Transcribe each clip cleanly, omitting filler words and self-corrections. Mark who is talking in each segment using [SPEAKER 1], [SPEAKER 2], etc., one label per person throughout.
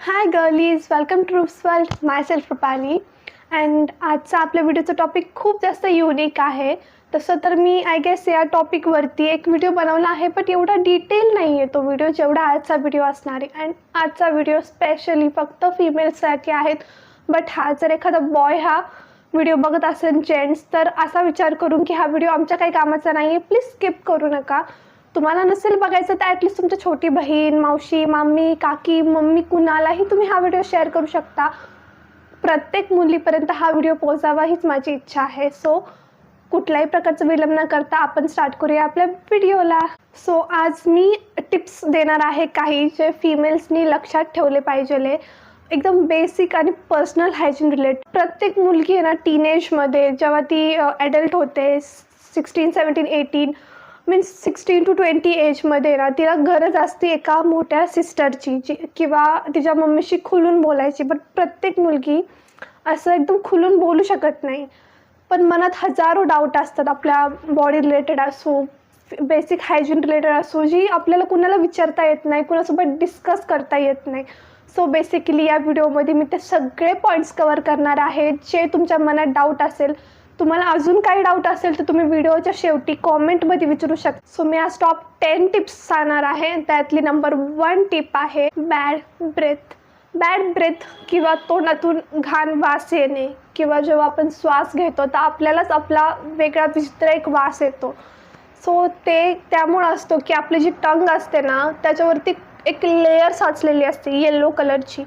[SPEAKER 1] High girlies, welcome to Roop's world. Myself Rupali. And आजचा आपल्या व्हिडिओचा topic खूप जास्त युनिक आहे. तसं तर मी आय गेस या टॉपिकवरती एक व्हिडिओ बनवला आहे, बट एवढा डिटेल नाही आहे तो व्हिडिओ जेवढा आजचा व्हिडिओ असणार आहे. अँड आजचा व्हिडिओ स्पेशली फक्त फिमेल्ससाठी आहेत. बट हा जर एखादा बॉय हा व्हिडिओ बघत असेल, जेंट्स, तर असा विचार करून की हा व्हिडिओ आमच्या काही कामाचा नाही आहे, प्लीज स्किप करू नका. तुम्हाला नसेल बघायचं तर ॲटलिस्ट तुमच्या छोटी बहीण, मावशी, मामी, काकी, मम्मी कुणालाही तुम्ही हा व्हिडिओ शेअर करू शकता. प्रत्येक मुलीपर्यंत हा व्हिडिओ पोहोचावा हीच माझी इच्छा आहे. सो कुठल्याही प्रकारचं विलंब न करता आपण स्टार्ट करूया आपल्या व्हिडिओला. सो आज मी टिप्स देणार आहे काही जे फिमेल्सनी लक्षात ठेवले पाहिजे, एकदम बेसिक आणि पर्सनल हायजीन रिलेटेड. प्रत्येक मुलगी आहे ना, टीनेजमध्ये जेव्हा ती ॲडल्ट होते, 16, 17, 18 मीन्स 16 to 20 एजमध्ये ना, तिला गरज असते एका मोठ्या सिस्टरची, जी किंवा तिच्या मम्मीशी खुलून बोलायची. बट प्रत्येक मुलगी असं एकदम खुलून बोलू शकत नाही. पण मनात हजारो डाऊट असतात, आपल्या बॉडी रिलेटेड असो, बेसिक हायजीन रिलेटेड असो, जी आपल्याला कुणाला विचारता येत नाही, कुणासोबत डिस्कस करता येत नाही. सो बेसिकली या व्हिडिओमध्ये मी ते सगळे पॉईंट्स कवर करणार आहे जे तुमच्या मनात डाऊट असेल. तुम्हाला अजून काही डाऊट असेल तर तुम्ही व्हिडिओच्या शेवटी कॉमेंटमध्ये विचारू शकता. सो मी आज टॉप 10 टिप्स सांगणार आहे. त्यातली नंबर 1 टिप आहे बॅड ब्रेथ. बॅड ब्रेथ किंवा तोंडातून घाण वास येणे, किंवा जेव्हा आपण श्वास घेतो तर आपल्यालाच आपला वेगळा विचित्र एक वास येतो. सो ते त्यामुळं असतो की आपली जी टंग असते ना, त्याच्यावरती एक लेयर साचलेली असते येलो कलरची.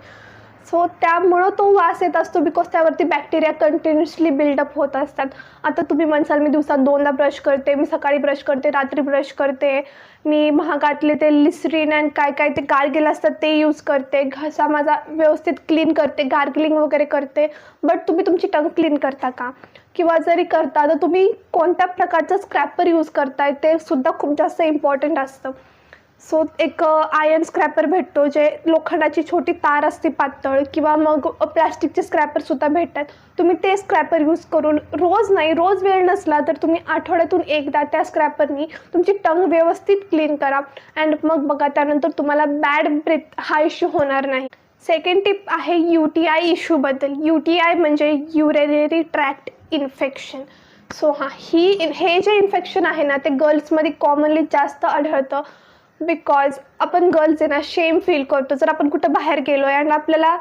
[SPEAKER 1] सो त्यामुळं तो वास येत असतो, बिकॉज त्यावरती बॅक्टेरिया कंटिन्युअसली बिल्डअप होत असतात. आता तुम्ही म्हणसाल मी दिवसात 2दा ब्रश करते, मी सकाळी ब्रश करते, रात्री ब्रश करते, मी महागातले ते लिस्ट्रीन अँड काय काय ते गार्गिल असतात ते यूज करते, घसा माझा व्यवस्थित क्लीन करते, गार्गिलिंग वगैरे करते. बट तुम्ही तुमची टंग क्लीन करता का? किंवा जरी करता तर तुम्ही कोणत्या प्रकारचं स्क्रॅपर यूज करताय ते सुद्धा खूप जास्त इम्पॉर्टंट असतं. सो एक आयर्न स्क्रॅपर भेटतो, जे लोखंडाची छोटी तार असते पातळ, किंवा मग प्लॅस्टिकचे स्क्रॅपरसुद्धा भेटतात. तुम्ही ते स्क्रॅपर यूज करून रोज नाही, रोज वेळ नसला तर तुम्ही आठवड्यातून एकदा त्या स्क्रॅपरनी तुमची टंग व्यवस्थित क्लीन करा. अँड मग बघा, त्यानंतर तुम्हाला बॅड ब्रेथ हा इश्यू होणार नाही. सेकंड टिप आहे UTI इश्यूबद्दल. UTI म्हणजे युरिनरी ट्रॅक्ट इन्फेक्शन. सो हे जे इन्फेक्शन आहे ना, ते गर्ल्समध्ये कॉमनली जास्त आढळतं. बिकॉज आपण गर्ल्स आहे ना, शेम फील करतो जर आपण कुठं बाहेर गेलो आहे आणि आपल्याला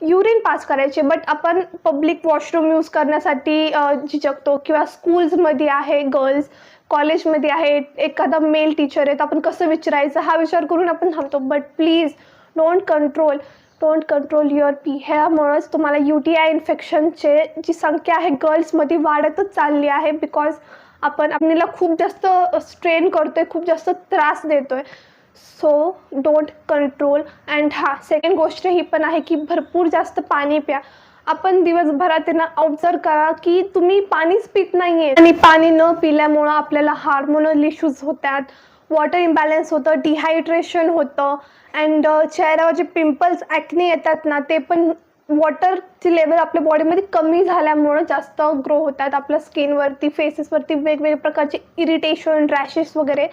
[SPEAKER 1] युरिन पास करायचे, बट आपण पब्लिक वॉशरूम यूज करण्यासाठी झिजकतो. किंवा स्कूल्समध्ये आहे गर्ल्स, कॉलेजमध्ये आहे एखादा मेल टीचर आहे, तर आपण कसं विचारायचं हा विचार करून आपण थांबतो. But please don't control your pee. ह्यामुळंच तुम्हाला UTI इन्फेक्शनचे जी संख्या आहे गर्ल्समध्ये वाढतच चालली आहे. बिकॉज आपण आपल्याला खूप जास्त स्ट्रेन करतोय, खूप जास्त त्रास देतोय. So don't control. And second गोष्ट ही पण आहे की भरपूर जास्त पाणी प्या. आपण दिवसभरात त्यांना ऑब्झर्व करा की तुम्ही पाणीच पित नाही आहे, आणि पाणी न पिल्यामुळं आपल्याला हार्मोनल इश्यूज होतात, वॉटर इम्बॅलन्स होतं, डिहायड्रेशन होतं. अँड चेहऱ्यावर जे पिंपल्स, ॲक्ने येतात ना, ते पण वॉटरची लेवल आपल्या बॉडीमध्ये कमी झाल्यामुळं जास्त ग्रो होतात. आपल्या स्किनवरती, फेसेसवरती वेगवेगळ्या प्रकारचे इरिटेशन, रॅशेस वगैरे.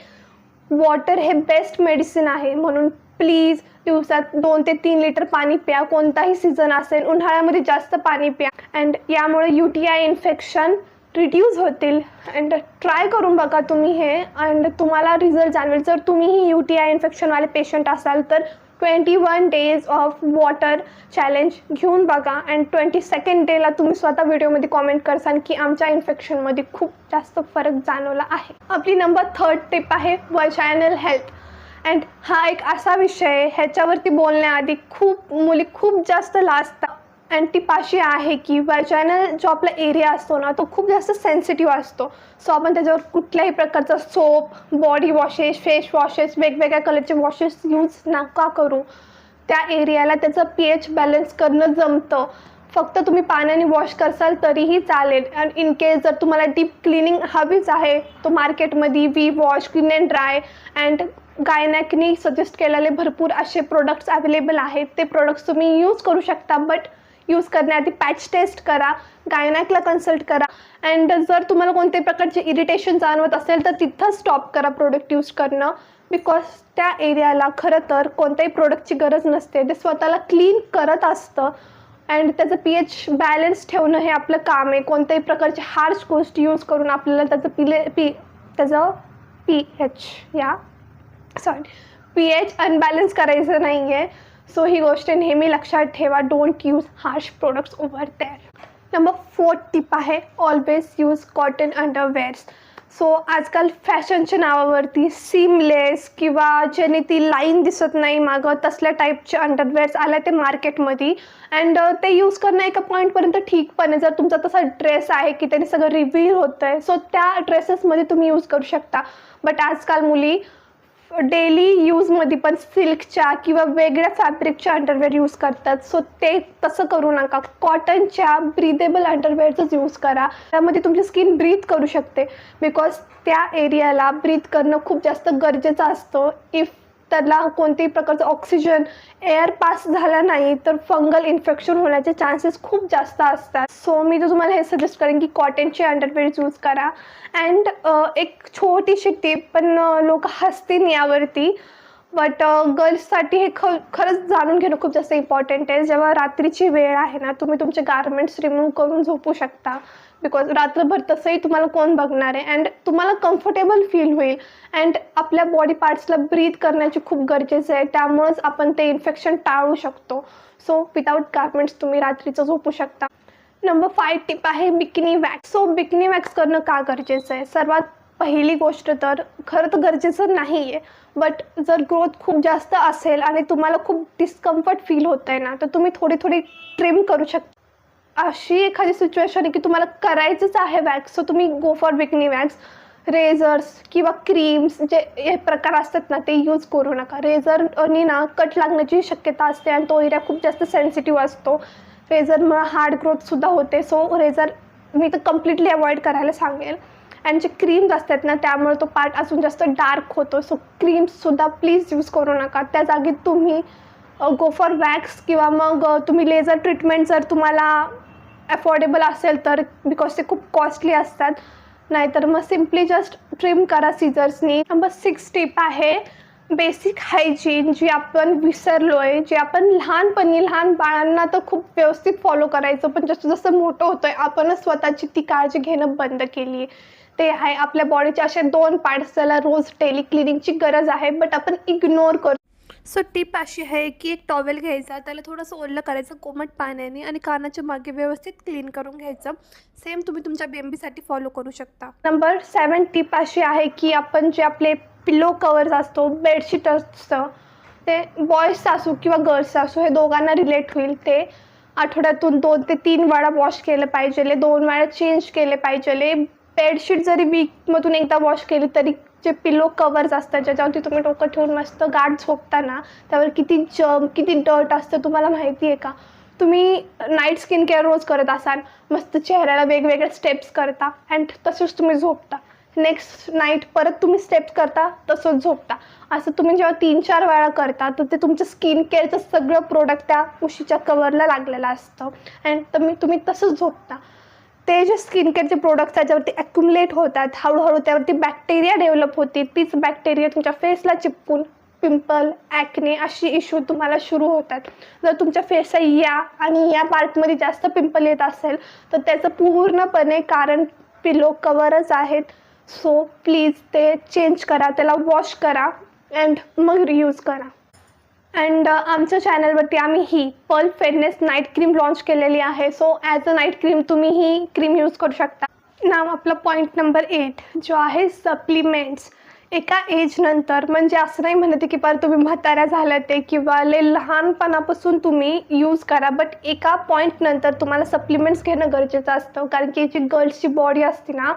[SPEAKER 1] वॉटर हे बेस्ट मेडिसिन आहे. म्हणून प्लीज दिवसात 2 ते 3 लिटर पाणी प्या. कोणताही सीझन असेल, उन्हाळ्यामध्ये जास्त पाणी प्या. अँड यामुळे UTI इन्फेक्शन रिड्यूस होतील. अँड ट्राय करून बघा तुम्ही हे, अँड तुम्हाला रिझल्ट जाणवेल. जर तुम्हीही UTI इन्फेक्शनवाले पेशंट असाल तर 21 days ऑफ वॉटर चॅलेंज घेऊन बघा. अँड 22nd डेला तुम्ही स्वतः व्हिडिओमध्ये कॉमेंट करसाल की आमच्या इन्फेक्शनमध्ये खूप जास्त फरक जाणवला आहे. आपली नंबर 3 टिप आहे वजायनल हेल्थ. अँड हा एक असा विषय आहे, ह्याच्यावरती बोलण्याआधी मुली खूप जास्त लाजतात. अँड टिप अशी आहे की वजायनल जो आपला एरिया असतो ना, तो खूप जास्त सेन्सिटिव्ह असतो. सो आपण त्याच्यावर कुठल्याही प्रकारचा soap, body washes, face washes, वेगवेगळ्या कलरचे वॉशेस यूज नका करू. त्या एरियाला त्याचं pH बॅलन्स करणं जमतं. फक्त तुम्ही पाण्याने वॉश करसाल तरीही चालेल. अँड इन केस जर तुम्हाला डीप क्लिनिंग हवीच आहे, तो मार्केटमध्ये V wash, clean and dry and गायनॅकनी सजेस्ट केलेले भरपूर असे प्रोडक्ट्स अवेलेबल आहेत. ते प्रोडक्ट्स तुम्ही यूज करू शकता. बट यूज करण्याआधी पॅच टेस्ट करा, गायनॅकला कन्सल्ट करा. अँड जर तुम्हाला कोणत्याही प्रकारचे इरिटेशन जाणवत असेल तर तिथं स्टॉप करा प्रोडक्ट यूज करणं. बिकॉज त्या एरियाला खरं तर कोणत्याही प्रोडक्टची गरज नसते, ते स्वतःला क्लीन करत असतं. अँड त्याचं pH बॅलन्स ठेवणं हे आपलं काम आहे. कोणत्याही प्रकारचे हार्श गोष्टी यूज करून आपल्याला त्याचं pH अनबॅलन्स करायचं नाही आहे. सो ही गोष्ट नेहमी लक्षात ठेवा. Don't use harsh products over there. Number 4 tip आहे, always use cotton underwears. So आजकाल फॅशनच्या नावावरती सीमलेस किंवा ज्याने ती लाईन दिसत नाही मागं तसल्या टाईपचे अंडरवेअर्स आल्या ते मार्केटमध्ये. अँड ते यूज करणं एका पॉईंटपर्यंत ठीक पण आहे. जर तुमचा तसा ड्रेस आहे की त्याने सगळं रिव्हील होतं आहे, सो त्या ड्रेसेसमध्ये तुम्ही यूज करू शकता. बट आजकाल मुली डेली यूजमध्ये पण सिल्कच्या किंवा वेगळ्या फॅब्रिकच्या अंडरवेअर यूज करतात. सो ते तसं करू नका. कॉटनच्या ब्रीदेबल अंडरवेअरचंच यूज करा. त्यामध्ये तुमची स्किन ब्रीथ करू शकते. बिकॉज त्या एरियाला ब्रीथ करणं खूप जास्त गरजेचं असतं. इफ त्याला कोणत्याही प्रकारचं ऑक्सिजन एअर पास झाला नाही तर फंगल इन्फेक्शन होण्याचे चान्सेस खूप जास्त असतात. सो मी तर तुम्हाला हे सजेस्ट करेन की कॉटनचे अंडरवेअर्स यूज करा. अँड एक छोटीशी टिप, पण लोक हसतील यावरती, बट गर्ल्ससाठी हे खरंच जाणून घेणं खूप जास्त इम्पॉर्टंट आहे. जेव्हा रात्रीची वेळ आहे ना, तुम्ही तुमचे गारमेंट्स रिमूव्ह करून झोपू शकता. बिकॉज रात्रभर तसंही तुम्हाला कोण बघणार आहे. अँड तुम्हाला कम्फर्टेबल फील होईल. अँड आपल्या बॉडी पार्ट्सला ब्रीथ करण्याची खूप गरजेचं आहे. त्यामुळंच आपण ते इन्फेक्शन टाळू शकतो. सो विदाऊट गारमेंट्स तुम्ही रात्रीचं झोपू शकता. नंबर 5 टिप आहे bikini wax. So bikini wax करणं का गरजेचं आहे? सर्वात पहिली गोष्ट तर खरं तर गरजेचं नाही आहे, बट जर ग्रोथ खूप जास्त असेल आणि तुम्हाला खूप डिस्कम्फर्ट फील होत आहे ना, तर तुम्ही थोडी ट्रिम करू शकता. अशी एखादी सिच्युएशन आहे की तुम्हाला करायचंच आहे वॅक्स, सो तुम्ही go for bikini wax. Raisers किंवा क्रीम्स जे हे प्रकार असतात ना, ते यूज करू नका. रेझरनी ना कट लागण्याची शक्यता असते आणि तो एरिया खूप जास्त सेन्सिटिव्ह असतो. रेझरमुळे हार्ड ग्रोथसुद्धा होते. सो रेझर मी तर कम्प्लिटली अवॉइड करायला सांगेल. आणि जे क्रीम्स असतात ना, त्यामुळे तो पार्ट अजून जास्त डार्क होतो. सो क्रीम्ससुद्धा प्लीज यूज करू नका. त्या जागी तुम्ही गो फॉर वॅक्स किंवा मग तुम्ही लेझर ट्रीटमेंट जर तुम्हाला अफोर्डेबल असेल तर, बिकॉज ते खूप कॉस्टली असतात. नाहीतर मग सिम्पली जस्ट ट्रिम करा सीझर्सनी. नंबर 6 टिप आहे बेसिक हायजीन, जी आपण विसरलो आहे. जे आपण लहान बाळांना तर खूप व्यवस्थित फॉलो करायचं, पण जसं जसं मोठं होतं आहे आपणच स्वतःची ती काळजी घेणं बंद केली आहे. ते आहे आपल्या बॉडीचे असे 2 पार्ट्स, ज्याला रोज डेली क्लिनिंगची गरज आहे, बट आपण इग्नोर करतो. सो टिप अशी आहे की एक टॉवेल घ्यायचा, त्याला थोडंसं ओलं करायचं कोमट पाण्याने आणि कानाच्या मागे व्यवस्थित क्लीन करून घ्यायचं. सेम तुम्ही तुमच्या बेबीसाठी फॉलो करू शकता. नंबर 7 टिप अशी आहे की आपण जे आपले पिलो कवर्स असतो, बेडशीट असतं, ते बॉयज असो किंवा गर्ल्स असो, हे दोघांना रिलेट होईल. ते आठवड्यातून 2 ते 3 वेळा वॉश केलं पाहिजे, 2 वेळा चेंज केले पाहिजे. बेडशीट जरी वीकमधून एकदा वॉश केली तरी जे पिलो कवर्स असतात, ज्याच्यावरती तुम्ही डोकं ठेवून मस्त गाढ झोपताना, त्यावर किती जर्म किती डर्ट असतं तुम्हाला माहिती आहे का? तुम्ही नाईट स्किन केअर रोज करत असाल, मस्त चेहऱ्याला वेगवेगळे स्टेप्स करता अँड तसंच तुम्ही झोपता. नेक्स्ट नाईट परत तुम्ही स्टेप्स करता, तसंच झोपता. असं तुम्ही जेव्हा 3-4 वेळा करता तर ते तुमचं स्किन केअरचं सगळं प्रोडक्ट त्या उशीच्या कवरला लागलेलं असतं अँड तुम्ही तसंच झोपता. ते जे स्किन केअरचे प्रोडक्ट्स त्याच्यावरती ॲक्युमुलेट होतात, हळूहळू त्यावरती बॅक्टेरिया डेव्हलप होती. तीच बॅक्टेरिया तुमच्या फेसला चिपकून पिंपल, ॲक्ने अशी इश्यू तुम्हाला सुरू होतात. जर तुमच्या फेसला या पार्टमध्ये जास्त पिंपल येत असेल तर त्याचं पूर्णपणे कारण पिलो कवरच आहेत. सो प्लीज ते चेंज करा, त्याला वॉश करा अँड मग रियूज करा. अँड आमच्या चॅनलवरती आम्ही ही pearl fairness night cream launch केलेली आहे. So as a night cream तुम्ही ही क्रीम यूज करू शकता. नाव आपला पॉईंट नंबर 8 जो आहे सप्लिमेंट्स. एका एजनंतर, म्हणजे असं नाही म्हणते की परत तुम्ही म्हाताऱ्या झाल्या ते किंवा लहानपणापासून तुम्ही यूज करा, बट एका पॉईंटनंतर तुम्हाला सप्लिमेंट्स घेणं गरजेचं असतं. कारण की जी गर्ल्सची बॉडी असते ना,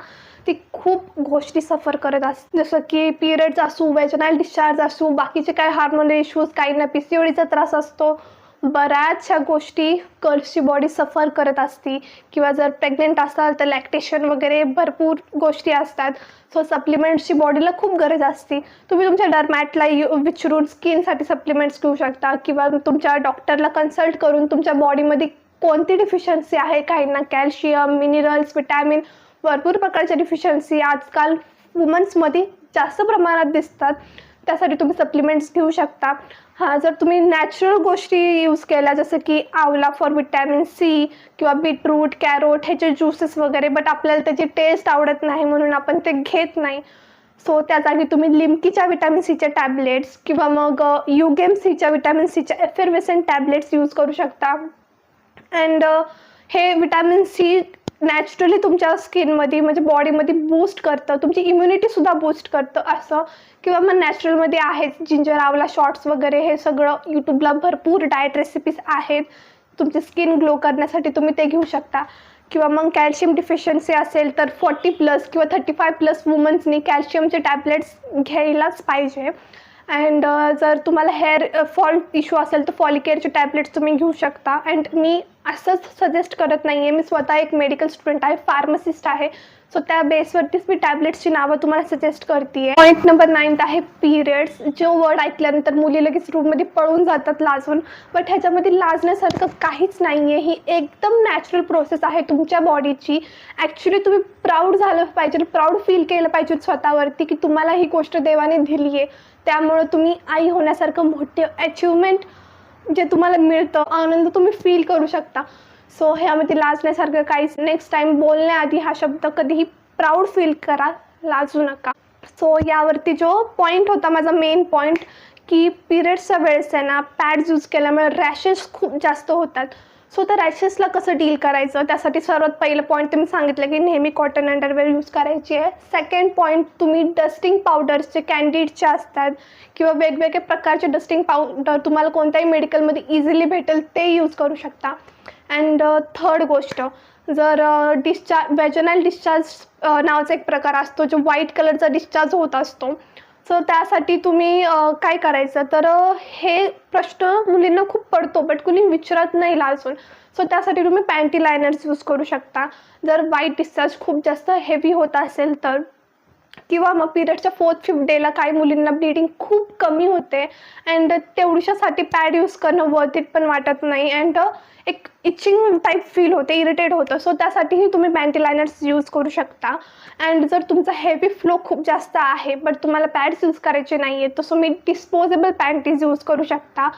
[SPEAKER 1] ती खूप गोष्टी सफर करत असते. जसं की पिरियड्स असू, वेजनाईल डिस्चार्ज असू, बाकीचे काय हार्मोनल इश्यूज, काहींना PCODचा त्रास असतो. बऱ्याचशा गोष्टी गर्ल्सची बॉडी सफर करत असते. किंवा जर प्रेग्नेंट असाल तर लॅक्टेशन वगैरे भरपूर गोष्टी असतात. सो सप्लिमेंट्सची बॉडीला खूप गरज असते. तुम्ही तुमच्या डर्मॅटला विचारून स्किनसाठी सप्लिमेंट्स घेऊ शकता किंवा तुमच्या डॉक्टरला कन्सल्ट करून तुमच्या बॉडीमध्ये कोणती डिफिशियन्सी आहे, काहींना कॅल्शियम, मिनरल्स, विटॅमिन, भरपूर प्रकारच्या डिफिशियन्सी आजकाल वुमन्समध्ये जास्त प्रमाणात दिसतात. त्यासाठी तुम्ही सप्लिमेंट्स घेऊ शकता. हां, जर तुम्ही नॅचरल गोष्टी यूज केल्या जसं की आवला फॉर विटॅमिन सी किंवा बीटरूट, कॅरोट ह्याचे ज्युसेस वगैरे, बट आपल्याला त्याची टेस्ट आवडत नाही म्हणून आपण ते घेत नाही. सो त्या जागी तुम्ही लिमकीच्या विटॅमिन सीच्या टॅबलेट्स किंवा मग युगेम सीच्या विटॅमिन सीच्या एफेर्वेसेंट टॅबलेट्स यूज करू शकता. अँड हे विटॅमिन सी नॅचरली तुमच्या स्किनमध्ये म्हणजे बॉडीमध्ये बूस्ट करतं, तुमची इम्युनिटीसुद्धा बूस्ट करतं असं. किंवा मग नॅचरलमध्ये आहेत जिंजर आवला शॉर्ट्स वगैरे, हे सगळं यूट्यूबला भरपूर डाएट रेसिपीज आहेत. तुमची स्किन ग्लो करण्यासाठी तुम्ही ते घेऊ शकता. किंवा मग कॅल्शियम डिफिशियन्सी असेल तर 40+ किंवा 35+ वुमन्सनी कॅल्शियमचे टॅबलेट्स घ्यायलाच पाहिजे. अँड जर तुम्हाला हेअर फॉल इश्यू असेल तर फॉलिकेअरचे टॅबलेट्स तुम्ही घेऊ शकता. अँड मी असंच सजेस्ट करत नाही आहे, मी स्वतः एक मेडिकल स्टुडंट आहे, फार्मसिस्ट आहे. सो त्या बेसवरतीच मी टॅबलेट्सची नावं तुम्हाला सजेस्ट करते आहे. पॉईंट नंबर 9 आहे पिरियड्स. जो वर्ड ऐकल्यानंतर मुली लगेच रूममध्ये पळून जातात लाजून, बट ह्याच्यामध्ये लाजण्यासारखं काहीच नाही आहे. ही एकदम नॅचरल प्रोसेस आहे तुमच्या बॉडीची. ॲक्च्युली तुम्ही प्राऊड झालं पाहिजे, प्राऊड फील केलं पाहिजे स्वतःवरती की तुम्हाला ही गोष्ट देवाने दिली आहे. त्यामुळं तुम्ही आई होण्यासारखं मोठे अचिव्हमेंट जे तुम्हाला मिळतं, आनंद तुम्ही फील करू शकता. सो ह्यामध्ये लाजण्यासारखं काहीच. नेक्स्ट टाईम बोलण्याआधी हा शब्द कधीही प्राऊड फील करा, लाजू नका. सो यावरती जो पॉईंट होता माझा मेन पॉईंट की पिरियड्सच्या वेळेस आहे ना पॅड्स यूज केल्यामुळे रॅशेस खूप जास्त होतात. सो त्या रॅशेसला कसं डील करायचं, त्यासाठी सर्वात पहिलं पॉईंट तुम्ही सांगितलं की नेहमी कॉटन अंडरवेअर यूज करायची आहे. सेकंड पॉईंट, तुम्ही डस्टिंग पावडर्सचे कॅन्डिडचे असतात किंवा वेगवेगळे प्रकारचे डस्टिंग पावडर तुम्हाला कोणत्याही मेडिकलमध्ये इझिली भेटेल ते यूज करू शकता. अँड थर्ड गोष्ट, जर वेजनल डिस्चार्ज नावाचा एक प्रकार असतो जो व्हाईट कलरचा डिस्चार्ज होत असतो. सो त्यासाठी तुम्ही काय करायचं, तर हे प्रश्न मुलींना खूप पडतो बट कुणी विचारत नाही लाजून. सो त्यासाठी तुम्ही पॅन्टी लायनर्स यूज करू शकता जर व्हाईट डिस्चार्ज खूप जास्त हेवी होत असेल तर. किंवा मग पिरियडच्या 4th-5th डेला काही मुलींना ब्लिडिंग खूप कमी होते अँड तेवढ्यासाठी पॅड यूज करणं वर्थ इट पण वाटत नाही. अँड एक इचिंग टाईप फील होते, इरिटेट होतं. सो त्यासाठीही तुम्ही पॅन्टी लायनर्स यूज करू शकता. अँड जर तुमचा हेवी फ्लो खूप जास्त आहे बट तुम्हाला पॅड्स यूज करायचे नाही आहेत, तसं मी डिस्पोजेबल पॅन्टीज यूज करू शकता.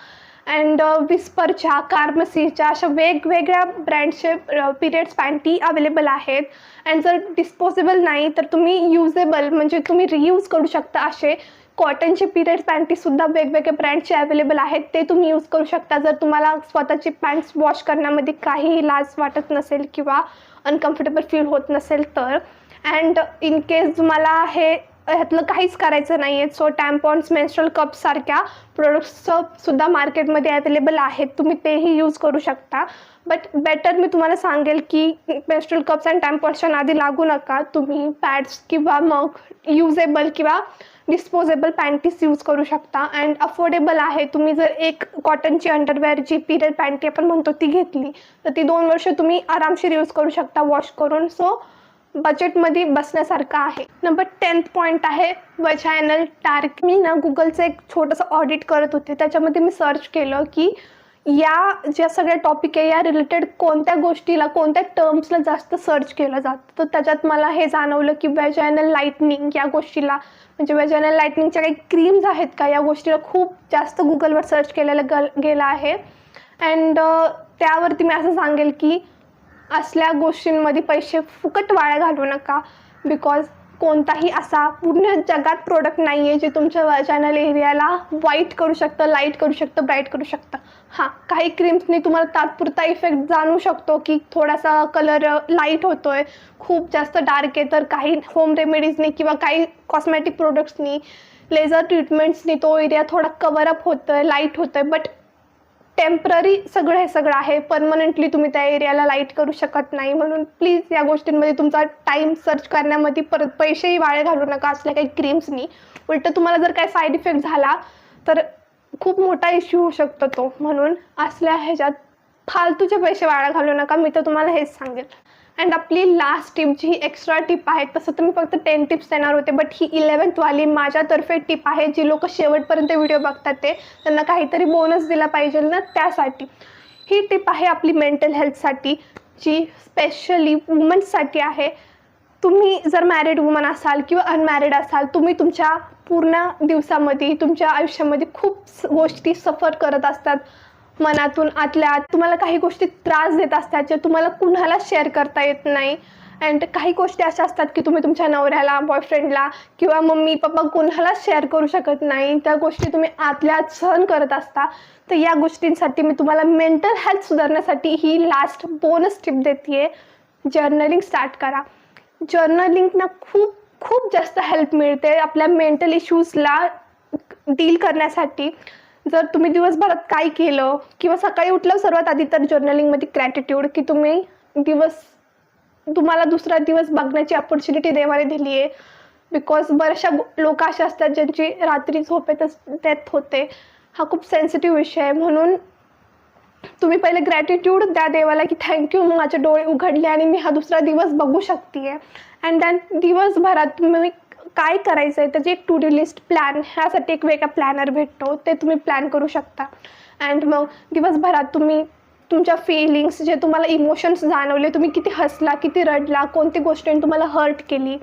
[SPEAKER 1] अँड विस्परच्या, कार्मसीच्या अशा वेगवेगळ्या ब्रँडचे पिरियड्स पॅन्टी अवेलेबल आहेत. अँड जर डिस्पोजेबल नाही तर तुम्ही युजेबल म्हणजे तुम्ही रियूज करू शकता असे कॉटनचे पिरियड पॅन्टीसुद्धा वेगवेगळे ब्रँडचे अवेलेबल आहेत, ते तुम्ही यूज करू शकता जर तुम्हाला स्वतःची पॅन्ट्स वॉश करण्यामध्ये काहीही लाज वाटत नसेल किंवा अनकम्फर्टेबल फील होत नसेल तर. अँड इन केस तुम्हाला ह्यातलं काहीच करायचं नाही आहे, सो टॅम्पॉन्स, मेन्स्ट्रुअल कपसारख्या प्रोडक्ट्ससुद्धा मार्केटमध्ये अवेलेबल आहेत, तुम्ही तेही यूज करू शकता. बट बेटर मी तुम्हाला सांगेल की मेन्स्ट्रुअल कप्स अँड टॅम्पॉन्सच्या नादी लागू नका. तुम्ही पॅड्स किंवा मग युजेबल किंवा डिस्पोजेबल पॅन्टीज यूज करू शकता. अँड अफोर्डेबल आहे. तुम्ही जर एक कॉटनची अंडरवेअर जी पिरियड पॅन्टी आपण म्हणतो ती घेतली तर ती 2 वर्ष तुम्ही आरामशीर यूज करू शकता वॉश करून. सो बजेटमध्ये बसण्यासारखं आहे. नंबर 10th पॉईंट आहे वजायनल टार्क. मी ना गुगलचं एक छोटंसं ऑडिट करत होते, त्याच्यामध्ये मी सर्च केलं की या ज्या सगळ्या टॉपिक आहे या रिलेटेड कोणत्या गोष्टीला, कोणत्या टर्म्सला जास्त सर्च केलं जातं. तर त्याच्यात मला हे जाणवलं की वेजायनल लाईटनिंग या गोष्टीला, म्हणजे वेजायनल लाईटनिंगच्या काही क्रीम्स आहेत का, या गोष्टीला खूप जास्त गुगलवर सर्च केलेलं गेलं आहे. अँड त्यावरती मी असं सांगेल की असल्या गोष्टींमध्ये पैसे फुकट वाया घालवू नका. बिकॉज कोणताही असा पूर्ण जगात प्रोडक्ट नाही आहे जे तुमच्या वजायनल एरियाला व्हाईट करू शकतं, लाईट करू शकतं, ब्राईट करू शकतं. हां, काही क्रीम्सनी तुम्हाला तात्पुरता इफेक्ट जाणवू शकतो की थोडासा कलर लाईट होतो आहे, खूप जास्त डार्क आहे. तर काही होम रेमेडीजनी किंवा काही कॉस्मॅटिक प्रोडक्ट्सनी, लेझर ट्रीटमेंट्सनी तो एरिया थोडा कवरअप होतो आहे, लाईट होतं आहे. बट टेम्पररी हे सगळं आहे, परमनंटली तुम्ही त्या एरियाला लाईट करू शकत नाही. म्हणून प्लीज या गोष्टींमध्ये तुमचा टाईम सर्च करण्यामध्ये परत पैसेही वाया घालू नका असल्या काही क्रीम्सनी. उलटं तुम्हाला जर काही साईड इफेक्ट झाला तर खूप मोठा इश्यू होऊ शकतो तो. म्हणून असल्या ह्याच्यात फालतूचे पैसे वाया घालू नका, मी तर तुम्हाला हेच सांगेल. अँड आपली लास्ट टिप जी ही एक्स्ट्रा टिप आहे, तसं तर मी फक्त 10 टिप्स देणार होते, बट ही 11th वाली माझ्यातर्फे टिप आहे. जी लोक शेवटपर्यंत व्हिडिओ बघतात त्यांना काहीतरी बोनस दिला पाहिजे ना, त्यासाठी ही टिप आहे आपली मेंटल हेल्थसाठी, जी स्पेशली वुमन्ससाठी आहे. तुम्ही जर मॅरिड वुमन असाल किंवा अनमॅरिड असाल, तुम्ही तुमच्या पूर्ण दिवसामध्ये तुमच्या आयुष्यामध्ये खूप गोष्टी सफर करत असतात, मनातून आतल्या आत तुम्हाला काही गोष्टी त्रास देत असतात ज्या तुम्हाला कुणाला शेअर करता येत नाही. अँड काही गोष्टी अशा असतात की तुम्ही तुमच्या नवऱ्याला, बॉयफ्रेंडला किंवा मम्मी पप्पा कुणाला शेअर करू शकत नाही. त्या गोष्टी तुम्ही आतल्या आत सहन करत असता. तर या गोष्टींसाठी मी तुम्हाला मेंटल हेल्थ सुधारण्यासाठी ही लास्ट बोनस टिप देते आहे. जर्नलिंग स्टार्ट करा. जर्नलिंगना खूप खूप जास्त हेल्प मिळते आपल्या मेंटल इश्यूजला डील करण्यासाठी. जर तुम्ही दिवसभरात काय केलं किंवा सकाळी उठलं, सर्वात आधी तर जर्नलिंगमध्ये ग्रॅटिट्यूड की तुम्हाला दुसरा दिवस बघण्याची अपॉर्च्युनिटी देवाने दिली आहे. बिकॉज बऱ्याचशा लोक अशा असतात ज्यांची रात्री झोपेतच डेथ होते. हा खूप सेन्सिटिव्ह विषय आहे. म्हणून तुम्ही पहिले ग्रॅटिट्यूड द्या देवाला की थँक्यू, माझे डोळे उघडले आणि मी हा दुसरा दिवस बघू शकते. अँड देन दिवसभरात तुम्ही काय करायचं आहे त्याची एक टू डू लिस्ट प्लॅन, ह्यासाठी एक वेगळा प्लॅनर भेटतो, ते तुम्ही प्लॅन करू शकता. अँड मग दिवसभरात तुम्ही तुमच्या फिलिंग्स, जे तुम्हाला इमोशन्स जाणवले, तुम्ही किती हसला, किती रडला, कोणती गोष्टीने तुम्हाला हर्ट केली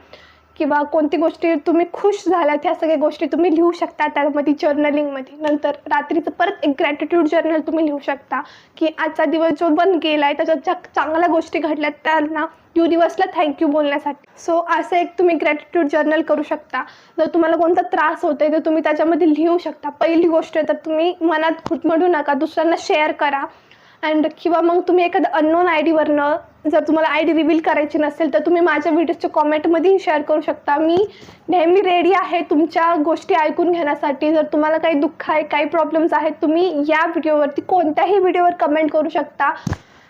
[SPEAKER 1] किंवा कोणती गोष्टी तुम्ही खुश झाल्यात, ह्या सगळ्या गोष्टी तुम्ही लिहू शकता त्यामध्ये जर्नलिंगमध्ये. नंतर रात्रीचं परत एक ग्रॅटिट्यूड जर्नल तुम्ही लिहू शकता की आजचा दिवस जो पण गेला आहे त्याच्यात ज्या चांगल्या गोष्टी घडल्यात त्यांना युनिवर्सला थँक्यू बोलण्यासाठी. सो असं एक तुम्ही ग्रॅटिट्यूड जर्नल करू शकता. जर तुम्हाला कोणता त्रास होतो आहे तर तुम्ही त्याच्यामध्ये लिहू शकता. पहिली गोष्ट तर तुम्ही मनात घुटमडू नका, दुसऱ्यांना शेअर करा. अँड किंवा मग तुम्ही एखादं अननोन आय डीवरनं, जर तुम्हाला आय डी रिव्हील करायची नसेल तर तुम्ही माझ्या व्हिडिओच्या कॉमेंटमध्येही शेअर करू शकता. मी नेहमी रेडी आहे तुमच्या गोष्टी ऐकून घेण्यासाठी. जर तुम्हाला काही दुःख आहे, काही प्रॉब्लेम्स आहेत, तुम्ही या व्हिडिओवरती कोणत्याही व्हिडिओवर कमेंट करू शकता.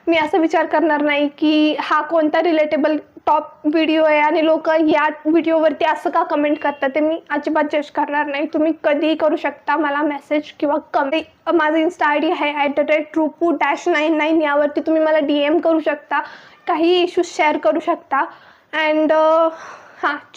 [SPEAKER 1] मी असं विचार करणार नाही की हा कोणता रिलेटेबल टॉप व्हिडिओ आहे आणि लोक या व्हिडिओवरती असं का कमेंट करतात, ते मी अजिबात जज करणार नाही. तुम्ही कधीही करू शकता मला मेसेज किंवा माझं इन्स्टा आय डी आहे @rupu-99. यावरती तुम्ही मला DM करू शकता, काही इश्यूज शेअर करू शकता. अँड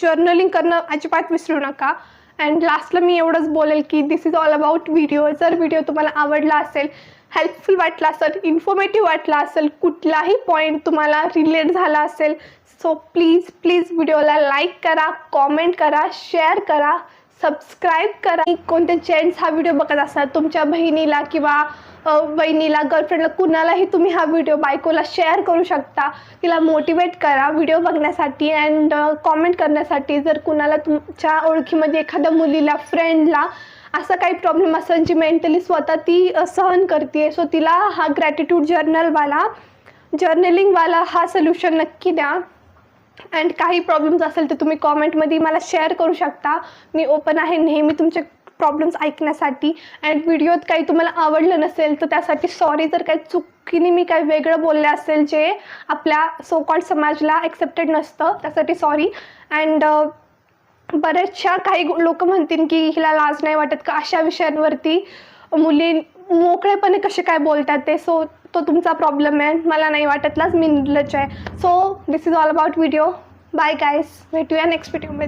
[SPEAKER 1] जर्नलिंग करणं अजिबात विसरू नका. अँड लास्टला मी एवढंच बोलेल की दिस इज ऑल अबाउट व्हिडिओ. जर व्हिडिओ तुम्हाला आवडला असेल, हेल्पफुल वाटला असेल, इन्फॉर्मेटिव्ह वाटला असेल, कुठलाही पॉईंट तुम्हाला रिलेट झाला असेल, सो प्लीज व्हिडिओला लाईक करा, कॉमेंट करा, शेअर करा, सबस्क्राईब करा. कोणते जेंट्स हा व्हिडिओ बघत असाल, तुमच्या बहिणीला किंवा बहिणीला, गर्लफ्रेंडला, कुणालाही तुम्ही हा व्हिडिओ, बायकोला शेअर करू शकता. तिला मोटिवेट करा व्हिडिओ बघण्यासाठी अँड कॉमेंट करण्यासाठी. जर कुणाला तुमच्या ओळखीमध्ये एखाद्या मुलीला, फ्रेंडला असा काही प्रॉब्लेम असेल जी मेंटली स्वतः ती सहन करते, सो तिला हा ग्रॅटिट्यूड जर्नलिंगवाला हा सोल्युशन नक्की द्या. अँड काही प्रॉब्लेम्स असेल तर तुम्ही कॉमेंटमध्ये मला शेअर करू शकता. मी ओपन आहे नेहमी तुमचे प्रॉब्लेम्स ऐकण्यासाठी. अँड व्हिडिओत काही तुम्हाला आवडलं नसेल तर त्यासाठी सॉरी. जर काही चुकीने मी काही वेगळं बोलले असेल जे आपल्या सो कॉल्ड समाजला ॲक्सेप्टेड नसतं, त्यासाठी सॉरी. अँड बऱ्याचशा काही लोक म्हणतील की हिला लाज नाही वाटत का अशा विषयांवरती मुली मोकळेपणे कसे काय बोलतात ते. सो तो तुमचा प्रॉब्लेम आहे, मला नाही वाटत लाज, मी निर्लज्ज आहे. So this is all about video. Bye guys, भेटूया नेक्स्ट व्हिडिओमध्ये.